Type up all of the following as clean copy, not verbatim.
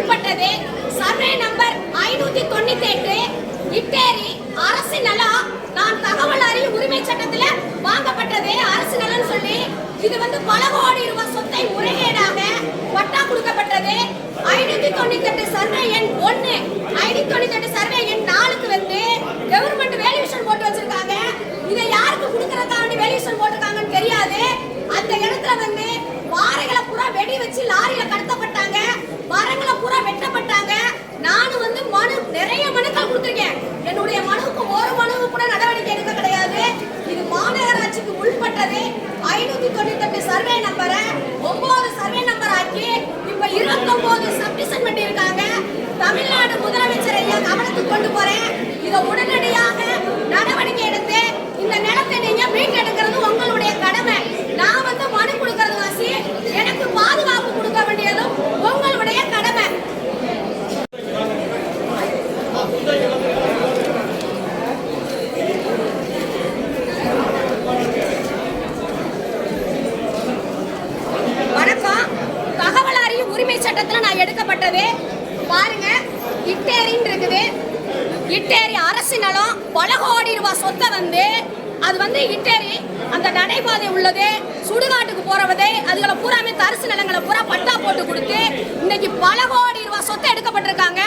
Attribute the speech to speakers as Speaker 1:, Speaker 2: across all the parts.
Speaker 1: உள்பட்டது. Survey number 598 இட்டேரி அரசு நிலம் நான் தகவல் அறியும் உரிமை சட்டத்துல வாங்கப்பட்டது அரசு நிலம் சொல்லி இது பல கோடி ரூபாய் சொத்தை முறைகேடாக பட்டா கொடுக்கப்பட்டது. 598 சர்வே எண் 1 598 சர்வே எண் 4க்கு கவர்மெண்ட் வேல்யூஷன் போட்டு வச்சிருக்காங்க. இதை யாருக்கு கொடுக்கறதுக்காண்டி வேல்யூஷன் போட்டிருக்காங்கன்னு தெரியாது. அந்த இடத்துல பாறைகளை பூரா வெடி வச்சு லாரியில கடத்தப்பட்டாங்க, மரங்களை பூரா வெட்டப்பட்டாங்க. நானும் மனு நிறைய மனுக்கள் கொடுத்திருக்கேன். என்னுடைய மனுவுக்கு ஒரு மனுவு கூட நடவடிக்கை எடுக்க கிடையாது. இது மாநகராட்சிக்கு உள்பட்டது. 598 சர்வே நம்பரை 9 சர்வே நம்பர் ஆக்கி இப்ப 29 சப்டிஷன் பண்ணி இருக்காங்க. தமிழ்நாடு முதலமைச்சர் ஐயா கவனத்துக்கு கொண்டு போறேன். இதை உடனடியாக நடவடிக்கை எடுத்து இந்த நிலத்தை நீங்க மீட்டெடுக்கிறது உங்களுடைய கடமை. நான் மனு கொடுக்கறது வாசி எனக்கு பாதுகாப்பு கொடுக்க வேண்டியதும் உங்களுடைய கடமை. வணக்கம். தகவல் அறியும் உரிமை சட்டத்துல நான் எடுக்கப்பட்டது பாருங்க. இட்டேரின்னு இருக்குது. இட்டேரி அரசு நிலம் பல கோடி ரூபாய் சொத்தை அது இட்டேரி அந்த நடைபாதை உள்ளது, சுடுகாட்டுக்கு போறவது, அதுகளை பூராமே தரிசு நிலங்களை பூரா பட்டா போட்டு கொடுத்து இன்னைக்கு பல கோடி ரூபாய் சொத்தை எடுக்கப்பட்டிருக்காங்க.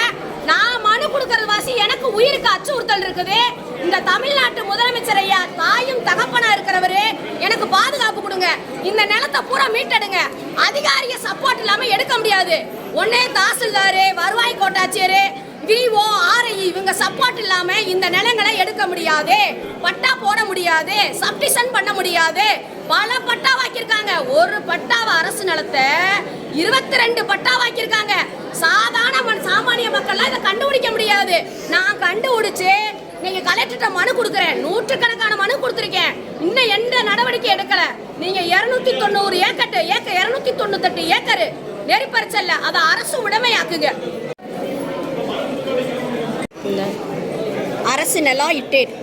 Speaker 1: நான் மனு கொடுக்கறது வாசி எனக்கு உயிருக்கு அச்சுறுத்தல் இருக்குது. இந்த தமிழ்நாட்டு முதலமைச்சர் ஐயா தாயும் தகப்பனா இருக்கிறவரு எனக்கு பாதுகாப்பு கொடுங்க. இந்த நிலத்தை பூரா மீட்டெடுங்க. அதிகாரிய சப்போர்ட் இல்லாம எடுக்க முடியாது. ஒன்னே தாசில்தாரு, வருவாய் கோட்டாட்சியர், விஓ, ஆர்ஐ இவங்க சப்போர்ட் இல்லாம இந்த நிலங்களை எடுக்க முடியாது, பட்டா போட முடியாது, சப்டிஷன் பண்ண முடியாது. பல பட்டா வாக்கியிருக்காங்க. ஒரு பட்டாவை அரசு நிலத்தை 22 பட்டா வாக்கியிருக்காங்க. சாமானிய மக்கள்லாம் இதை கண்டுபிடிக்க முடியாது. நான் கண்டுபிடிச்சு நீங்க கலெக்டர்கிட்ட மனு கொடுக்குறேன். நூற்றுக்கணக்கான மனு கொடுத்துருக்கேன். இன்னும் எந்த நடவடிக்கை எடுக்கல. நீங்க 290 ஏக்கர் 298 ஏக்கர் நெறிப்பறிச்சல்ல அதை அரசு உடைமையாக்குங்க. அரசு நிலம் இட்டேரி.